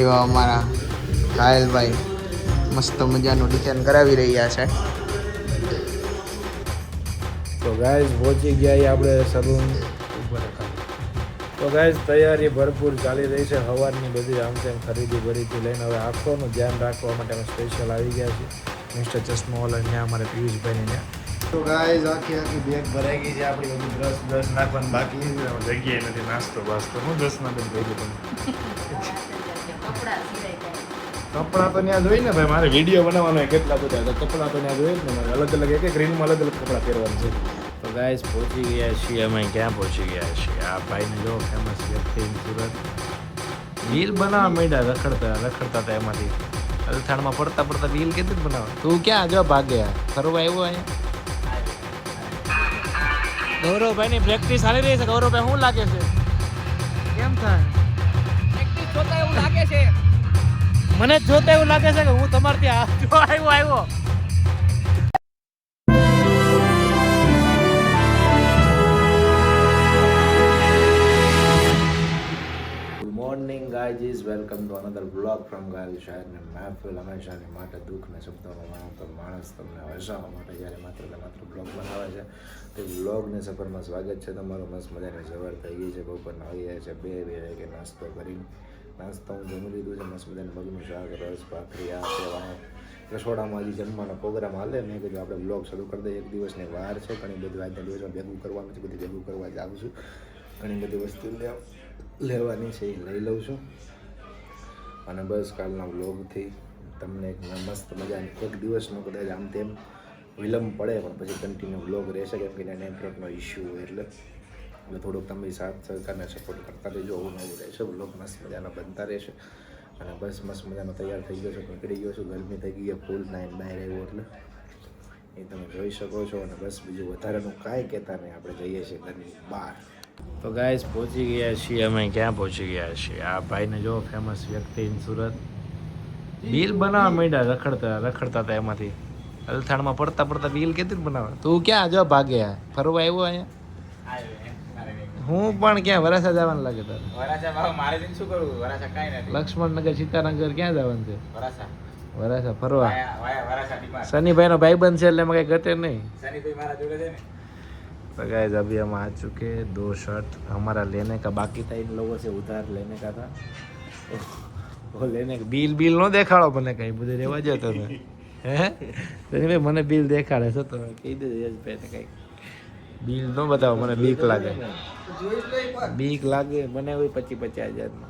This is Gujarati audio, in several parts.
એવા અમારા ઘાયલભાઈ મસ્ત મજાનું ડિઝાઇન કરાવી રહ્યા છે. તો ગાઈઝ પહોંચી ગયા આપણે સલૂન ઉપર. તો ગાઈઝ તૈયારી ભરપૂર ચાલી રહી છે. સવારની બધી આમ તેમ ખરીદી ભરીથી લઈને હવે આંખોનું ધ્યાન રાખવા માટે અમે સ્પેશિયલ આવી ગયા છીએ મિસ્ટર ચશ્માવાલા ત્યાં અમારે પિયુષભાઈને ત્યાં. તો ગાઈઝ આખી બેગ ભરાઈ ગઈ છે આપણી બધી બ્રશ નાખવાનું બાકી જગ્યાએ નથી. નાસ્તો બાસ્તો હું 10 ના બેન થઈ ગયું. કપડાં તો ત્યાં જોઈ ને ભાઈ, મારે વિડીયો બનાવવાનો હોય કેટલા બધા, તો કપડાં તો ત્યાં જોઈએ જ ને મારે. અલગ અલગ એક એક રીલમાં અલગ અલગ કપડાં પહેરવાનું છે. તો ગાઈસ પહોંચી ગયા છીએ અમે. ક્યાં પહોંચી ગયા છીએ? આ ભાઈને જો ફેમસ વ્યક્તિ સુરત રીલ બનાવવા માંડ્યા. રખડતા હતા એમાંથી અલથાણમાં પડતા પડતા રીલ કેવી બનાવવા. તું ક્યાં જો ભાગે ફરવા આવ્યો અહીંયા? ગૌરવભાઈની પ્રેક્ટિસ ચાલી રહી છે. ગૌરવભાઈ શું લાગે છે? કેમ થાય? પ્રેક્ટિસ જોતા એવું લાગે છે. મને જોતા એવું લાગે છે કે હું તમારે ત્યાં આવ્યો. Good morning guys, welcome to another blog from ગાયલ શહેર ને મહેફિલ. હંમેશાની માટે દુઃખને શબ્દોમાં માણતો માણસ તમને હસાવવા માટે જ્યારે માત્ર બ્લોગ બનાવે છે તે બ્લોગની સફરમાં સ્વાગત છે તમારું. મસ્ત મજાની સવાર થઈ ગઈ છે. બપોરના આવી ગયા છે 2 વાગે નાસ્તો કરીને. નાસ્તો હું જમી લીધું છે. મસ્ત મજાનું મગનું શાક, રસ, ભાખરી, આ સેવા. રસોડામાં હજી જમવાનો પ્રોગ્રામ હાલે. મેં કીધું આપણે બ્લોગ શરૂ કરી દઈએ. એક દિવસની વાર છે. ઘણી બધી આજના દિવસમાં ભેગું કરવાનું છે. બધી ભેગું કરવા જ આવું છું. ઘણી બધી વસ્તુ લેવાની છે એ લઈ લઉં છું. અને બસ કાલના બ્લોગથી તમને એક મસ્ત મજાની એક દિવસનો કદાચ આમ તેમ વિલંબ પડે પણ પછી કન્ટિન્યુ બ્લોગ રહેશે, કેમ કે નેટવર્કનો ઇશ્યુ હોય એટલે થોડુંક તમે સાથ સહકારને સપોર્ટ કરતા રહેજો. આવું નવું રહેશે. બ્લોગ મસ્ત મજાના બનતા રહેશે. અને બસ મસ્ત મજાનો તૈયાર થઈ ગયો છું, નીકળી ગયો છું. ગરમી થઈ ગઈ ફૂલ નાઇન બહાર આવ્યો એટલે એ તમે જોઈ શકો છો. અને બસ બીજું વધારાનું કાંઈ કહેતા નહીં, આપણે જઈએ છીએ ઘરની બહાર. તો ગાઈઝ પહોંચી ગયા છીએ અમે. ક્યાં પહોંચી ગયા છીએ? આ ભાઈને જો ફેમસ વ્યક્તિ સુરત રીલ બનાવવા માંડ્યા. રખડતા હતા એમાંથી અલથાણમાં પડતા પડતા રીલ કેવી બનાવે. તું ક્યાં જો ભાગે ફરવા આવ્યો અહીંયા? હું પણ ક્યાં વરાછા જવાનું લાગે તારે? લક્ષ્મણનગર, સીતાનગર ક્યાં જવાનું છે? વરાછા ફરવા. શનિભાઈ નો ભાઈબંધ છે એટલે એમાં કઈ ઘટે નહીં. तो गाइस अभी हम आ चुके 2 शर्ट हमारा लेने का बाकी था. इन लोगों से उधार लेने का था. वो लेने का बिल नो देखाड़ो મને કઈ બધે રેવા જો તમે. હે ભાઈ મને બિલ દેખાડે છે તો કહી દે યશભાઈને કઈ બિલ નો બતાવો. મને બીક લાગે મને હોય 25,000 નો.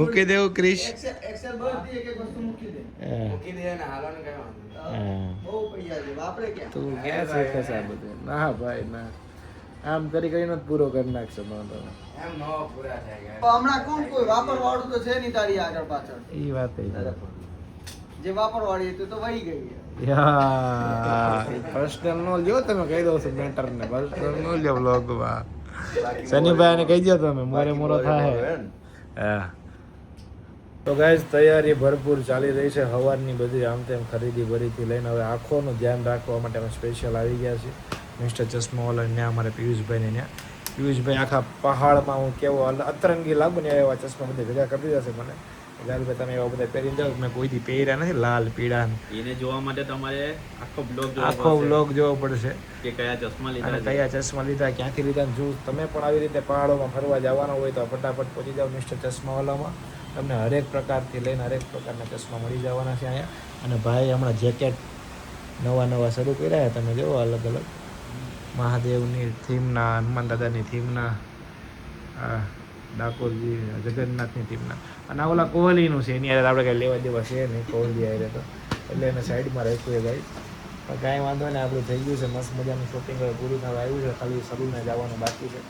મૂકી દેવું ક્રિશ. એક્સેલ બધી એક વસ્તુ મૂકી દે ને હાલોને કહેવાનું. બહુ પૈસા છે વાપરે ક્યાં? તું ક્યાં શીખે છે આ બધું? ના ભાઈ ના, આમ કરીને જ પૂરો કરી નાખશે મને તો. એમ નો પૂરા થાય. હમણાં કોઈ વાપરવાળું તો છે નહીં તારી આગળ પાછળ. એ વાત જે વાપરવાળી હતી તો વહી ગઈ. પર્સનલ નો લ્યો તમે, કહી દો છો મેટર ને. પર્સનલ નો લ્યો બ્લોગમાં. શનિભાઈ ને કહી દો તમે, મોરો થાય. હા તો ગાઈઝ તૈયારી ભરપૂર ચાલી રહી છે. સવારની બધી આમ તેમ ખરીદી ભરીથી લઈને હવે આંખોનું ધ્યાન રાખવા માટે અમે સ્પેશિયલ આવી ગયા છીએ મિસ્ટર ચશ્માવાલા ત્યાં અમારે પિયુષભાઈને ત્યાં. પિયુષભાઈ આખા પહાડમાં હું કેવો અતરંગી લાગુ ને એવા ચશ્મા બધા ભેગા કરી દીધા છે મને. ગાલભાઈ તમે એવા બધા પહેરીને જાઓ. મેં કોઈથી પહેર્યા નથી લાલ પીળા. એને જોવા માટે તમારે આખો બ્લોગ જોવો પડશે કે કયા ચશ્મા લીધા, કયા ચશ્મા લીધા, ક્યાંથી લીધા. જો તમે પણ આવી રીતે પહાડોમાં ફરવા જવાનો હોય તો ફટાફટ પહોંચી જાઓ મિસ્ટર ચશ્માવાલામાં. તમને હરેક પ્રકારથી લઈને હરેક પ્રકારના ચશ્મા મળી જવાના છે અહીંયા. અને ભાઈ હમણાં જેકેટ નવા શરૂ કર્યા તમે જુઓ, અલગ અલગ મહાદેવની થીમના, હનુમાન દાદાની થીમના, ડાકોરજી જગન્નાથની થીમના. અને ઓલા કોહલીનું છે, એની યાર આપણે કાંઈ લેવા દેવા છે નહીં. કોહલી આવે તો એટલે એને સાઈડમાં રાખ્યું એ ગાઈ. પણ કાંઈ વાંધો નહીં, આપણું થઈ ગયું છે મસ્ત મજાનું શોપિંગ હવે પૂરું થવા આવ્યું છે. ખાલી સલૂને જવાનું બાકી છે,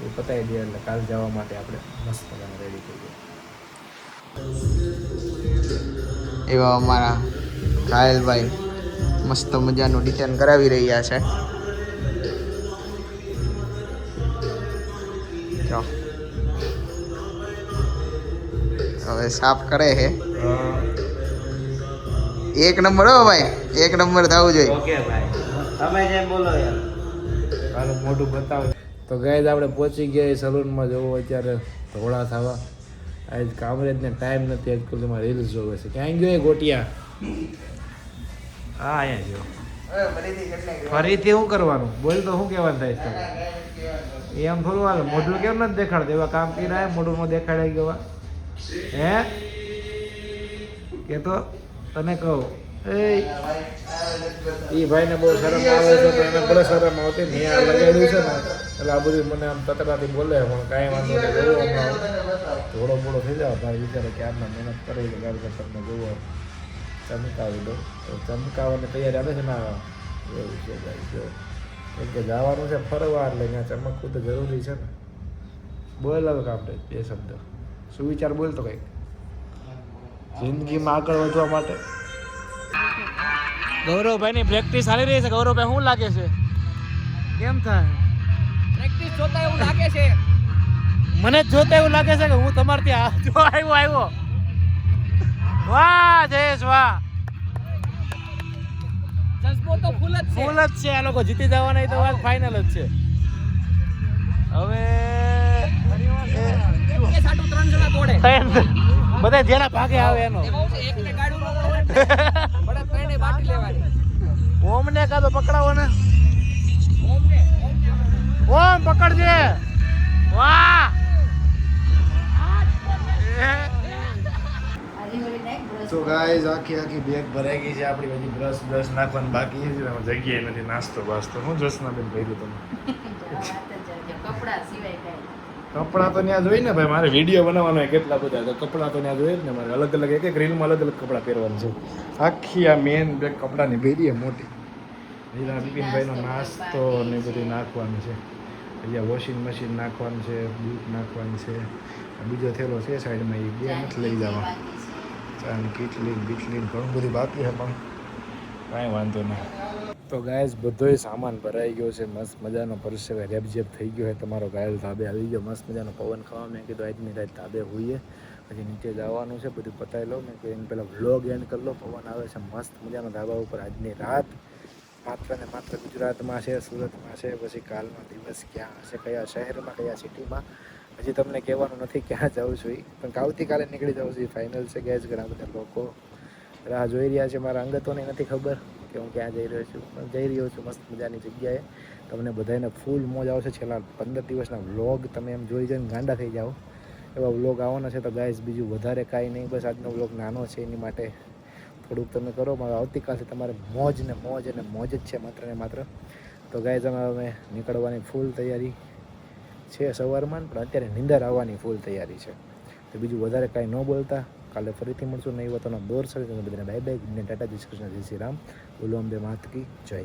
એ પતાવી દઈએ એટલે કાલ જવા માટે આપણે મસ્ત મજાનું રેડી થઈ ગયા. એવા અમારા ઘાયલભાઈ મસ્ત મજાનું ડિઝાઇન કરાવી રહ્યા છે. જો હવે સાફ કરે છે. 1 નંબર હો ભાઈ, 1 નંબર થવું જોઈએ. ઓકે ભાઈ, તમે જેમ બોલો યાર. મારું મોઢું બતાવો. તો ગાઈઝ આપણે પહોંચી ગયા સલૂનમાં જવું અત્યારે ધોળા થવા. આજ કામરેજને ટાઈમ નથી એકચ્યુઅલીમાં રીલ્સ જોવે છે. ક્યાં ગયો એ ગોટિયા? હા અહીંયા ગયો. ફરીથી શું કરવાનું બોલ તો શું કહેવાનું થાય છે? એમ થોડું હાલે. મોઢું કેમ નથી દેખાડતું? એવા કામ કર્યા મોઢું નો દેખાડાઈ ગયો હે કે તો તને કહું એ ભાઈને બહુ શરમ આવે છે તો એને ભલે શરમ આવતી ને અહીંયા લગાડ્યું છે ને એટલે આ બધું મને આમ તતડાથી બોલે પણ કાંઈ વાંધો નહીં. જોવો હમણાં થોડો મોડો થઈ જાવ તારે વિચારે કે આટલા મહેનત કરી તો ગાડી તમને જોવો ચમકાવી દો તો ચમકાવવાની તૈયારી આવે છે ને એવું છે ભાઈ. જો કેમ કે જવાનું છે ફરવા એટલે ત્યાં ચમકવું તો જરૂરી છે ને. બોલ હવે આપણે બે શબ્દ સુવિચાર બોલતો કંઈક જિંદગીમાં આગળ વધવા માટે. ગૌરવભાઈની પ્રેક્ટિસ ચાલી રહી છે. ગૌરવભાઈ શું લાગે છે? કેમ થાય? પ્રેક્ટિસ જોતા એવું લાગે છે. મને જ જોતા એવું લાગે છે કે હું તમારે ત્યાં જો આવ્યો. વાહ જયેશ વાહ. જજ્બો તો ફૂલ જ છે. ફૂલ જ છે. આ લોકો જીતી જવાના તો વાત ફાઇનલ જ છે. હવે કે સાટું 3 જણા તોડે. બધા જેના ભાગે આવે એનો. એકને ગાડું ન પડે. બડા ત્રણે બાટી લેવાની. ઓમને કાતો પકડાવો ને. ઓમને ઓમ પકડજે. વાહ તો ગાઈઝ આખી બેગ ભરાઈ ગઈ છે આપણી. બધી બ્રશ નાખવાનું બાકી છે. જગ્યાએ નથી. નાસ્તો બાસ્તો શું જસના બેન કર્યું તમે? કપડાં તો ત્યાં જોઈ ને ભાઈ. મારે વિડીયો બનાવવાનો હોય કેટલા બધા તો કપડાં તો ત્યાં જોઈએ જ ને મારે. અલગ અલગ એક રીલમાં અલગ અલગ કપડાં પહેરવાનું છે. આખી આ મેન બેગ કપડાની ભેરી મોટી. લીલા બિપિનભાઈનો નાસ્તો ને બધું નાખવાનું છે. અહીંયા વોશિંગ મશીન નાખવાનું છે, બૂટ નાખવાની છે. બીજો થેલો છે સાઈડમાં એ બે નથી લઈ જવા. ચાની કીટલીન ઘણું બધું બાકી છે પણ કાંઈ વાંધો નહીં. તો ગાઈઝ બધોય સામાન ભરાઈ ગયો છે. મસ્ત મજાનો પરસેવે રેબઝેબ થઈ ગયો છે. તમારો ઘાયલ ધાબે આવી ગયો. મસ્ત મજાનો પવન ખાવા. મેં કીધું આજની રાત ધાબે હોઈએ. પછી નીચે જવાનું છે. બધું પતાવી લો. મેં કહ્યું એને પહેલાં વ્લોગ એન્ડ કરી લો. પવન આવે છે મસ્ત મજાનો ધાબા ઉપર. આજની રાત માત્ર ને માત્ર ગુજરાતમાં છે, સુરતમાં છે. પછી કાલનો દિવસ ક્યાં હશે, કયા શહેરમાં, કયા સિટીમાં હજી તમને કહેવાનું નથી ક્યાં જાઉં છું. પણ આવતીકાલે નીકળી જાઉં છું ફાઇનલ છે. ગેસ ઘણા બધા લોકો રાહ જોઈ રહ્યા છે. મારા અંગતોને નથી ખબર કે હું ક્યાં જઈ રહ્યો છું, પણ જઈ રહ્યો છું મસ્ત મજાની જગ્યાએ. તમને બધાને ફૂલ મોજ આવશે. છેલ્લા 15 દિવસના વ્લોગ તમે એમ જોઈ જઈને ગાંડા થઈ જાઓ એવા વ્લોગ આવવાના છે. તો ગાઈઝ બીજું વધારે કાંઈ નહીં. બસ આજનો વ્લોગ નાનો છે એની માટે થોડુંક તમે કરો. મારે આવતીકાલથી તમારે મોજ જ છે માત્ર ને માત્ર. તો ગાઈઝ અમે નીકળવાની ફૂલ તૈયારી છે સવારમાં. પણ અત્યારે નીંદર આવવાની ફૂલ તૈયારી છે. તો બીજું વધારે કાંઈ ન બોલતા કાલે ફરીથી મળશું નહીં. વતનો દોર સર બધાને બાય બાય. ટાટા જય શ્રી કૃષ્ણ, જય શ્રી રામ. બોલો અંબે માત કી જય.